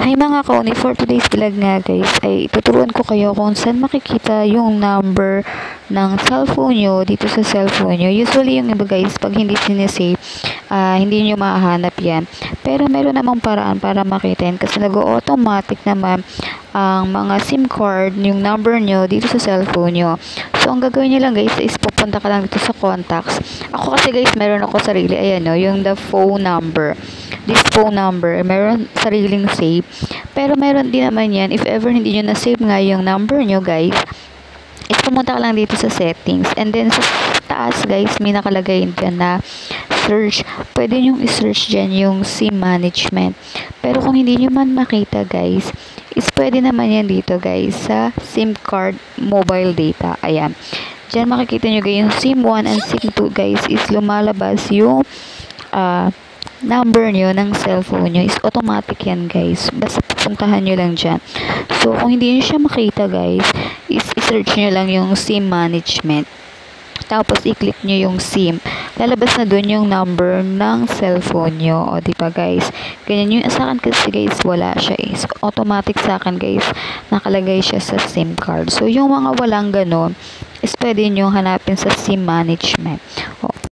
Hi mga kauni, for today's vlog nga guys ay tuturuan ko kayo kung saan makikita yung number ng cellphone nyo dito sa cellphone nyo. Usually yung iba guys, pag hindi sinesave, hindi nyo mahahanap yan. Pero meron namang paraan para makita yan kasi nag-automatic naman ang mga SIM card, yung number nyo dito sa cellphone nyo. So ang gagawin nyo lang guys is pupunta ka lang dito sa contacts. Ako kasi guys, meron ako sarili, ayan o, yung the phone number. This phone number, meron sariling save. Pero meron din naman yan, if ever hindi nyo na-save nga yung number nyo guys, is pumunta ka lang dito sa settings. And then sa taas guys, may nakalagay dyan na search. Pwede nyo i-search dyan yung SIM management. Pero kung hindi nyo man makita guys, is pwede naman yan dito guys sa SIM card mobile data. Ayan. Dyan makikita nyo guys, yung SIM 1 and SIM 2 guys, is lumalabas yung number nyo ng cellphone nyo is automatic yan guys. Basta pupuntahan nyo lang dyan. So, kung hindi nyo siya makita guys, is i-search nyo lang yung SIM management. Tapos, i-click nyo yung SIM. Lalabas na dun yung number ng cellphone nyo. O, diba guys? Ganyan yung sa akin kasi guys, wala siya eh. So, automatic sa akin guys, nakalagay siya sa SIM card. So, yung mga walang ganon, is pwede nyo hanapin sa SIM management. O,